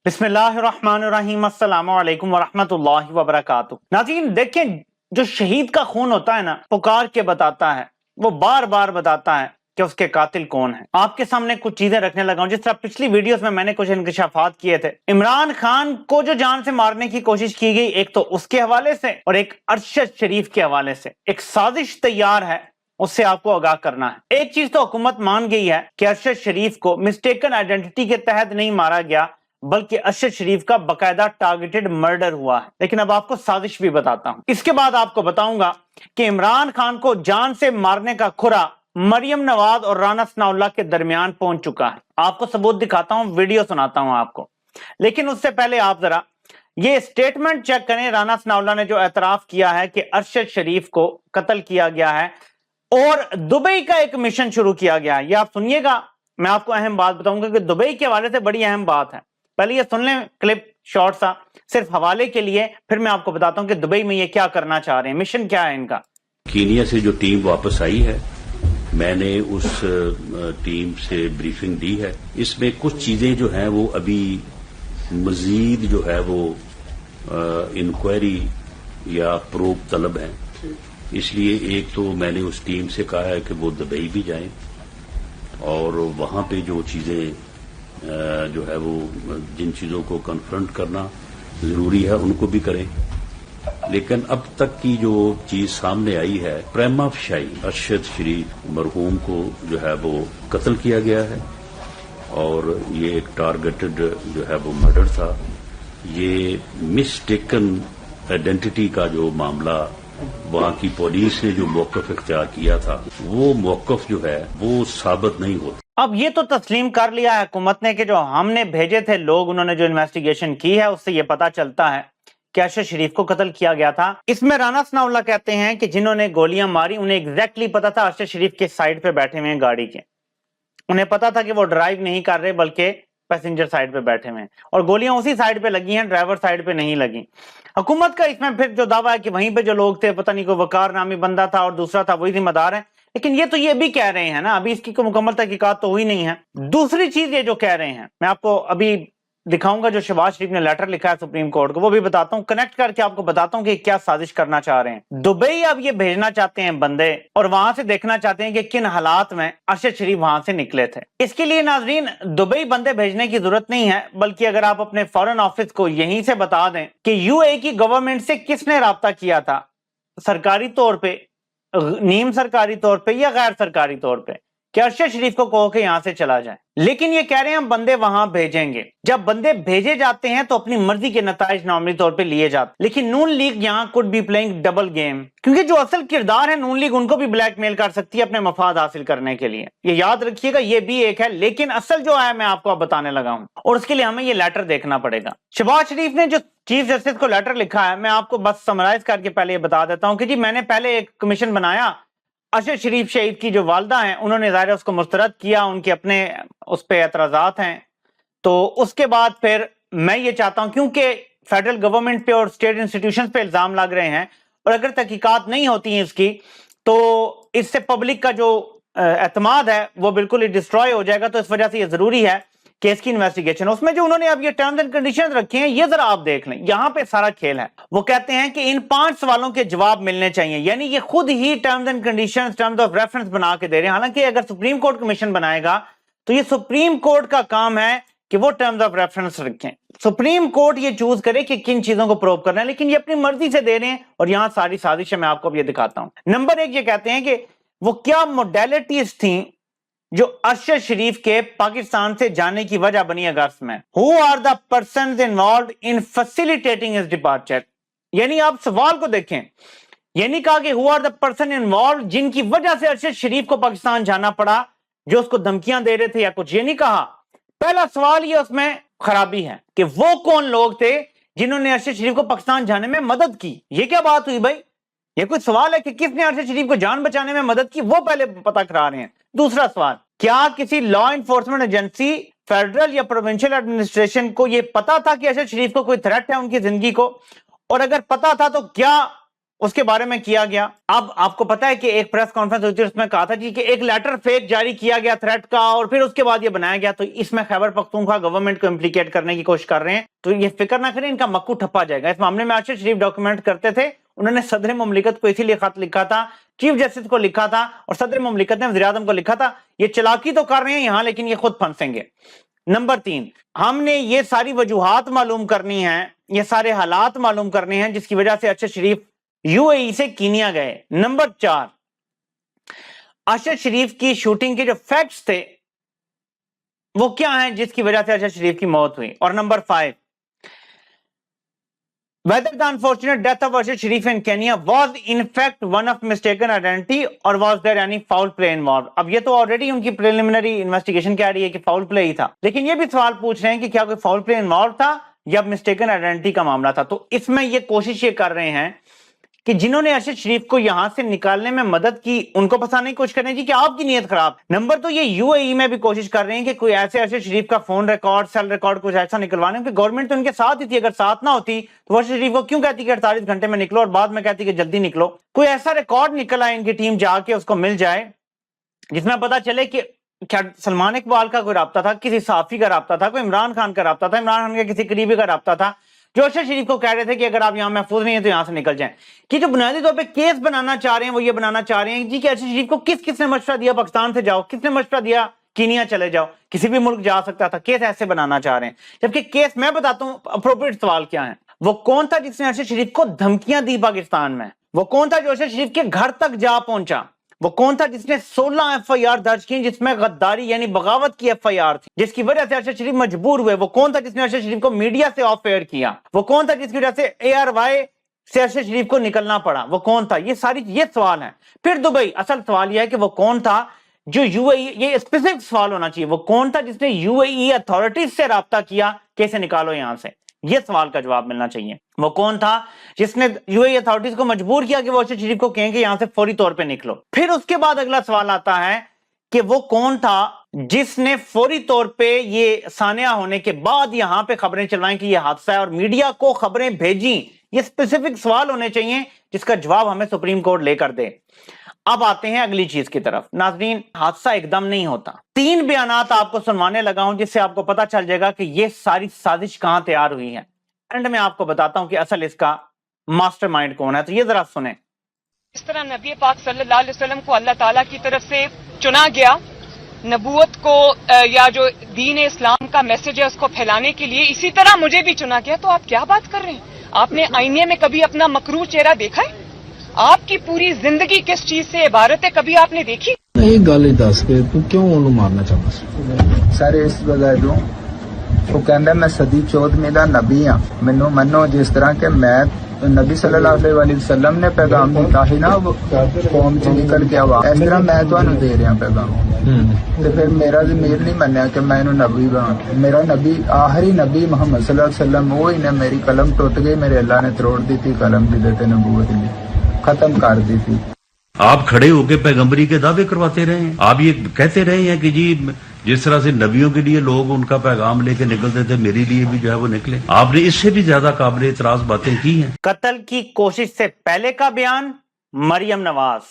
بسم اللہ الرحمن الرحیم، السلام علیکم ورحمۃ اللہ وبرکاتہ۔ ناظرین دیکھیں، جو شہید کا خون ہوتا ہے نا، پکار کے بتاتا ہے، وہ بار بار بتاتا ہے کہ اس کے قاتل کون ہیں۔ آپ کے سامنے کچھ چیزیں رکھنے لگا ہوں، جس طرح پچھلی ویڈیوز میں نے کچھ انکشافات کیے تھے۔ عمران خان کو جو جان سے مارنے کی کوشش کی گئی، ایک تو اس کے حوالے سے اور ایک ارشد شریف کے حوالے سے ایک سازش تیار ہے، اس سے آپ کو آگاہ کرنا ہے۔ ایک چیز تو حکومت مان گئی ہے کہ ارشد شریف کو مسٹیکن آئیڈینٹی کے تحت نہیں مارا گیا، بلکہ ارشد شریف کا باقاعدہ ٹارگیٹڈ مرڈر ہوا ہے۔ لیکن اب آپ کو سازش بھی بتاتا ہوں۔ اس کے بعد آپ کو بتاؤں گا کہ عمران خان کو جان سے مارنے کا کھرا مریم نواز اور رانا ثناء اللہ کے درمیان پہنچ چکا ہے۔ آپ کو ثبوت دکھاتا ہوں، ویڈیو سناتا ہوں آپ کو، لیکن اس سے پہلے آپ ذرا یہ سٹیٹمنٹ چیک کریں۔ رانا ثناء اللہ نے جو اعتراف کیا ہے کہ ارشد شریف کو قتل کیا گیا ہے اور دبئی کا ایک مشن شروع کیا گیا ہے، یہ آپ سنیے گا۔ میں آپ کو اہم بات بتاؤں گا کہ دبئی کے حوالے سے بڑی اہم بات ہے۔ پہلے یہ سن لیں کلپ شارٹ سا، صرف حوالے کے لیے، پھر میں آپ کو بتاتا ہوں کہ دبئی میں یہ کیا کرنا چاہ رہے ہیں، مشن کیا ہے ان کا۔ کینیا سے جو ٹیم واپس آئی ہے، میں نے اس ٹیم سے بریفنگ دی ہے۔ اس میں کچھ چیزیں جو ہیں وہ ابھی مزید جو ہے وہ انکوائری یا پروب طلب ہیں۔ اس لیے ایک تو میں نے اس ٹیم سے کہا ہے کہ وہ دبئی بھی جائیں اور وہاں پہ جو چیزیں جو ہے وہ جن چیزوں کو کنفرنٹ کرنا ضروری ہے ان کو بھی کریں۔ لیکن اب تک کی جو چیز سامنے آئی ہے، پریما فشائی ارشد شریف مرحوم کو جو ہے وہ قتل کیا گیا ہے اور یہ ایک ٹارگیٹڈ جو ہے وہ مرڈر تھا۔ یہ مسٹیکن آئیڈینٹی کا جو معاملہ، وہاں کی پولیس نے جو موقف اختیار کیا تھا، وہ موقف جو ہے وہ ثابت نہیں ہوتا۔ اب یہ تو تسلیم کر لیا ہے حکومت نے کہ جو ہم نے بھیجے تھے لوگ، انہوں نے جو انویسٹیگیشن کی ہے، اس سے یہ پتا چلتا ہے کہ ارشد شریف کو قتل کیا گیا تھا۔ اس میں رانا ثناء اللہ کہتے ہیں کہ جنہوں نے گولیاں ماری انہیں ایگزیکٹلی پتا تھا ارشد شریف کے سائیڈ پہ بیٹھے ہوئے ہیں گاڑی کے، انہیں پتا تھا کہ وہ ڈرائیو نہیں کر رہے بلکہ پیسنجر سائیڈ پہ بیٹھے ہوئے ہیں، اور گولیاں اسی سائیڈ پہ لگی ہیں، ڈرائیور سائیڈ پہ نہیں لگی۔ حکومت کا اس میں پھر جو دعویٰ ہے کہ وہیں پہ جو لوگ تھے، پتہ نہیں کوئی وقار نامی بندہ تھا اور دوسرا تھا، وہی ذمہ دار ہے، لیکن یہ تو یہ بھی کہہ رہے ہیں نا، ابھی اس کی کوئی مکمل تحقیقات تو ہوئی نہیں ہے۔ دوسری چیز یہ جو کہہ رہے ہیں، میں آپ کو ابھی دکھاؤں گا جو شہباز شریف نے لیٹر لکھا ہے سپریم کورٹ کو، وہ بھی بتاتا ہوں، کنیکٹ کر کے آپ کو بتاتا ہوں کہ کیا سازش کرنا چاہ رہے ہیں۔ دبئی اب یہ بھیجنا چاہتے ہیں بندے، اور وہاں سے دیکھنا چاہتے ہیں کہ کن حالات میں ارشد شریف وہاں سے نکلے تھے۔ اس کے لیے ناظرین دبئی بندے بھیجنے کی ضرورت نہیں ہے، بلکہ اگر آپ اپنے فارن آفس کو یہیں سے بتا دیں کہ یو اے کی گورنمنٹ سے کس نے رابطہ کیا تھا، سرکاری طور پہ، نیم سرکاری طور پہ یا غیر سرکاری طور پہ، کہ ارشد شریف کو کہو کہ یہاں سے چلا جائے۔ لیکن یہ کہہ رہے ہیں ہم بندے وہاں بھیجیں گے۔ جب بندے بھیجے جاتے ہیں تو اپنی مرضی کے نتائج نارملی طور پہ لیے جاتے ہیں، لیکن نون لیگ یہاں could be playing double game, کیونکہ جو اصل کردار ہے نون لیگ ان کو بھی بلیک میل کر سکتی ہے اپنے مفاد حاصل کرنے کے لیے، یہ یاد رکھیے گا، یہ بھی ایک ہے۔ لیکن اصل جو ہے میں آپ کو اب بتانے لگا ہوں، اور اس کے لیے ہمیں یہ لیٹر دیکھنا پڑے گا۔ شہباز شریف نے جو چیف جسٹس کو لیٹر لکھا ہے، میں آپ کو بس سمرائز کر کے پہلے یہ بتا دیتا ہوں کہ جی میں نے پہلے ایک کمیشن بنایا، ارشد شریف شہید کی جو والدہ ہیں انہوں نے ظاہر اس کو مسترد کیا، ان کے اپنے اس پہ اعتراضات ہیں، تو اس کے بعد پھر میں یہ چاہتا ہوں، کیونکہ فیڈرل گورنمنٹ پہ اور اسٹیٹ انسٹیٹیوشن پہ الزام لگ رہے ہیں، اور اگر تحقیقات نہیں ہوتی ہیں اس کی، تو اس سے پبلک کا جو اعتماد ہے وہ بالکل ہی ڈسٹروائے ہو جائے گا۔ تو اس وجہ سے یہ ضروری ہے کہ اس کی انویسٹیگیشن، اس میں جو انہوں نے اب یہ ٹرمز اینڈ کنڈیشنز رکھے ہیں، یہ ذرا آپ دیکھ لیں، یہاں پہ سارا کھیل ہے۔ وہ کہتے ہیں کہ ان 5 سوالوں کے جواب ملنے چاہیے، یعنی یہ خود ہی terms and conditions, terms of reference بنا کے دے رہے ہیں۔ حالانکہ اگر سپریم کورٹ کمیشن بنائے گا تو یہ سپریم کورٹ کا کام ہے کہ وہ ٹرمز آف ریفرنس رکھیں، سپریم کورٹ یہ چوز کرے کہ کن چیزوں کو پروو کرنا ہے، لیکن یہ اپنی مرضی سے دے رہے ہیں، اور یہاں ساری سازش ہے۔ میں آپ کو اب یہ دکھاتا ہوں۔ نمبر 1 یہ کہتے ہیں کہ وہ کیا موڈیلٹیز تھیں جو ارشد شریف کے پاکستان سے جانے کی وجہ بنی اگست میں۔ Who are the persons involved in facilitating his departure؟ یعنی آپ سوال کو دیکھیں، یہ نہیں کہا کہ who are the person involved جن کی وجہ سے ارشد شریف کو پاکستان جانا پڑا، جو اس کو دھمکیاں دے رہے تھے یا کچھ، یہ نہیں کہا۔ پہلا سوال یہ اس میں خرابی ہے کہ وہ کون لوگ تھے جنہوں نے ارشد شریف کو پاکستان جانے میں مدد کی۔ یہ کیا بات ہوئی بھائی؟ یہ کوئی سوال ہے کہ کس نے ارشد شریف کو جان بچانے میں مدد کی؟ وہ پہلے پتہ کرا رہے ہیں۔ دوسرا سوال، کیا کسی لا انفورسمنٹ ایجنسی، فیڈرل یا پروونشل ایڈمنسٹریشن کو یہ پتا تھا کہ ارشد شریف کو کوئی تھریٹ ہے ان کی زندگی کو؟ اور اگر پتا تھا تو کیا اس کے بارے میں کیا گیا. اب آپ کو پتا ہے کہ ایک پریس کانفرنس ہوئی تھی، اس میں کہا تھا جی کہ ایک لیٹر فیک جاری کیا گیا تھریٹ کا، اور پھر اس کے بعد یہ بنایا گیا. تو اس میں خیبر پختونخوا گورنمنٹ کو امپلیکیٹ کرنے کی کوشش کر رہے ہیں. تو یہ فکر نہ کریں، ان کا مکو ٹھپا جائے گا. اس معاملے میں ارشد شریف ڈاکومنٹ کرتے تھے، انہوں نے صدر مملکت کو اسی لیے خط لکھا تھا، چیف جسٹس کو لکھا تھا، اور صدر مملکت نے وزیر اعظم کو لکھا تھا. یہ چلاکی تو کر رہے ہیں یہاں، لیکن یہ خود پھنسیں گے. نمبر 3، ہم نے یہ ساری وجوہات معلوم کرنی ہیں، یہ سارے حالات معلوم کرنے ہیں جس کی وجہ سے ارشد شریف یو اے ای سے کینیا گئے. نمبر 4، ارشد شریف کی شوٹنگ کے جو فیکٹس تھے وہ کیا ہیں جس کی وجہ سے ارشد شریف کی موت ہوئی. اور number 5، whether the unfortunate death of Arshad Sharif in Kenya was in fact one of mistaken identity or was there any foul play involved. اب یہ تو already ان کی preliminary investigation کہہ رہی ہے کہ foul play ہی تھا، لیکن یہ بھی سوال پوچھ رہے ہیں کہ کیا کوئی foul play involved تھا یا mistaken identity کا معاملہ تھا. تو اس میں یہ کوشش یہ کر رہے ہیں کہ جنہوں نے ارشد شریف کو یہاں سے نکالنے میں مدد کی ان کو پھنسانے کی کوشش کر رہے ہیں جی کہ آپ کی نیت خراب. نمبر تو یہ یو اے ای میں بھی کوشش کر رہے ہیں کہ کوئی ایسے ارشد شریف کا فون ریکارڈ، سیل ریکارڈ کچھ ایسا نکلوانے، کیونکہ گورنمنٹ تو ان کے ساتھ ہی تھی. اگر ساتھ نہ ہوتی تو ارشد شریف کو کیوں کہتی کہ 48 گھنٹے میں نکلو اور بعد میں کہتی کہ جلدی نکلو. کوئی ایسا ریکارڈ نکل آئے ان کی ٹیم جا کے اس کو مل جائے جس میں پتا چلے کہ کیا سلمان اقبال کا کوئی رابطہ تھا، کسی صحافی کا رابطہ تھا، کوئی عمران خان کا رابطہ تھا، عمران خان کے کسی قریبی کا رابطہ تھا، جو ارشد شریف کو کہہ رہے تھے کہ اگر آپ یہاں محفوظ نہیں ہیں تو یہاں سے نکل جائیں. کہ جو بنیادی طور پہ کیس بنانا چاہ رہے ہیں وہ یہ بنانا چاہ رہے ہیں جی کہ ارشد شریف کو کس نے مشورہ دیا پاکستان سے جاؤ، کس نے مشورہ دیا کینیا چلے جاؤ، کسی بھی ملک جا سکتا تھا. کیس ایسے بنانا چاہ رہے ہیں، جبکہ کیس میں بتاتا ہوں اپروپریٹ سوال کیا ہے. وہ کون تھا جس نے ارشد شریف کو دھمکیاں دی پاکستان میں؟ وہ کون تھا جو ارشد شریف کے گھر تک جا پہنچا؟ وہ کون تھا جس نے 16 ایف آئی آر درج کی جس میں غداری یعنی بغاوت کی ایف آئی آر تھی، جس کی وجہ سے ارشد شریف مجبور ہوئے؟ وہ کون تھا جس نے ارشد شریف کو میڈیا سے آف ایئر کیا؟ وہ کون تھا جس کی وجہ سے اے آر وائی سے ارشد شریف کو نکلنا پڑا؟ وہ کون تھا؟ یہ سوال ہے. پھر دبئی، اصل سوال یہ ہے کہ وہ کون تھا جو یو اے ای، یہ اسپیسیفک سوال ہونا چاہیے، وہ کون تھا جس نے یو اے ای اتھارٹیز سے رابطہ کیا کہ اسے نکالو یہاں سے؟ یہ سوال کا جواب ملنا چاہیے. وہ کون تھا جس نے یو اے ای اتھارٹیز کو مجبور کیا کہ وہ ارشد شریف کو کہیں کہ یہاں سے فوری طور پہ نکلو؟ پھر اس کے بعد اگلا سوال آتا ہے کہ وہ کون تھا جس نے فوری طور پہ یہ سانحہ ہونے کے بعد یہاں پہ خبریں چلوائیں کہ یہ حادثہ ہے اور میڈیا کو خبریں بھیجیں؟ یہ اسپیسیفک سوال ہونے چاہیے جس کا جواب ہمیں سپریم کورٹ لے کر دے. اب آتے ہیں اگلی چیز کی طرف. ناظرین، حادثہ ایک دم نہیں ہوتا. 3 بیانات آپ کو سنوانے لگا ہوں جس سے آپ کو پتا چل جائے گا کہ یہ ساری سازش کہاں تیار ہوئی ہے. اینڈ میں آپ کو بتاتا ہوں کہ اصل اس کا ماسٹر مائنڈ کون ہے. تو یہ ذرا سنیں. اس طرح نبی پاک صلی اللہ علیہ وسلم کو اللہ تعالیٰ کی طرف سے چنا گیا نبوت کو یا جو دین اسلام کا میسج ہے اس کو پھیلانے کے لیے، اسی طرح مجھے بھی چنا گیا. تو آپ کیا بات کر رہے ہیں؟ آپ نے آئینے میں کبھی اپنا مکروہ چہرہ دیکھا ہے؟ آپ کی پوری زندگی کس چیز سے عبارت ہے، کبھی آپ نے دیکھی؟ یہ گل دس کے تو کیوں انہوں مارنا چاہتا سر اس وجہ جو وہ کہندا میں صدی 14ویں دا نبی ہاں، مینوں منو جس طرح کہ میں نبی صلی اللہ علیہ وسلم نے پیغام دیتا ہے نا وہ قوم چ نکل کے آوا، اس طرح میں تانوں دے رہا پیغام. تے پھر میرا ضمیر نہیں منیا کہ میں نبی بنا. میرا نبی آخری نبی محمد صلی اللہ علیہ وسلم وہی نے. میری قلم ٹوٹ گئی، میرے اللہ نے توڑ دی تھی قلم بھی دیتے نبوت بھی ختم کر دی تھی. آپ کھڑے ہو کے پیغمبری کے دعوے کرواتے رہے ہیں. آپ یہ کہتے رہے ہیں کہ جی جس طرح سے نبیوں کے لیے لوگ ان کا پیغام لے کے نکلتے تھے میرے لیے بھی جو ہے وہ نکلے. آپ نے اس سے بھی زیادہ قابل اعتراض باتیں کی ہیں. قتل کی کوشش سے پہلے کا بیان مریم نواز،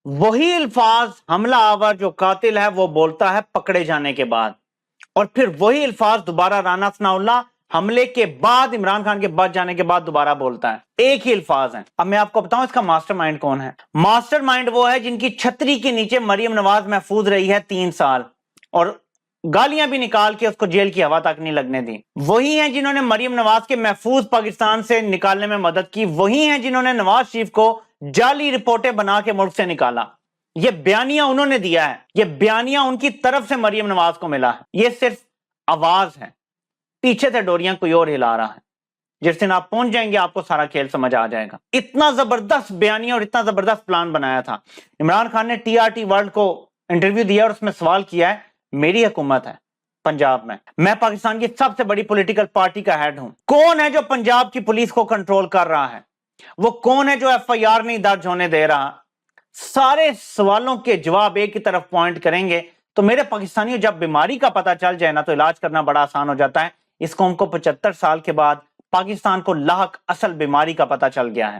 وہی الفاظ حملہ آور جو قاتل ہے وہ بولتا ہے پکڑے جانے کے بعد، اور پھر وہی الفاظ دوبارہ رانا ثناء اللہ حملے کے بعد، عمران خان کے بعد جانے کے بعد دوبارہ بولتا ہے. ایک ہی الفاظ ہیں. اب میں آپ کو بتاؤں اس کا ماسٹر مائنڈ کون ہے. ماسٹر مائنڈ وہ ہے جن کی چھتری کے نیچے مریم نواز محفوظ رہی ہے 3 سال اور گالیاں بھی نکال کے اس کو جیل کی ہوا تک نہیں لگنے دی. وہی ہیں جنہوں نے مریم نواز کے محفوظ پاکستان سے نکالنے میں مدد کی. وہی ہیں جنہوں نے نواز شریف کو جعلی رپورٹیں بنا کے ملک سے نکالا. یہ بیانیہ انہوں نے دیا ہے، یہ بیانیہ ان کی طرف سے مریم نواز کو ملا ہے. یہ صرف آواز ہے، پیچھے سے ڈوریاں کوئی اور ہلا رہا ہے. جس دن آپ پہنچ جائیں گے آپ کو سارا کھیل سمجھ آ جائے گا. اتنا زبردست بیانیہ اور اتنا زبردست پلان بنایا تھا. عمران خان نے ٹی آر ٹی ورلڈ کو انٹرویو دیا اور اس میں سوال کیا ہے، میری حکومت ہے پنجاب میں پاکستان کی سب سے بڑی پولیٹیکل پارٹی کا ہیڈ ہوں. کون ہے جو پنجاب کی پولیس کو کنٹرول کر رہا ہے؟ وہ کون ہے جو ایف آئی آر نہیں درج ہونے دے رہا؟ سارے سوالوں کے جواب ایک کی طرف پوائنٹ کریں گے. تو میرے پاکستانیوں، جب بیماری کا پتہ چل جائے نا تو علاج کرنا بڑا آسان ہو جاتا ہے. اس قوم کو 75 سال کے بعد پاکستان کو لاحق اصل بیماری کا پتہ چل گیا ہے.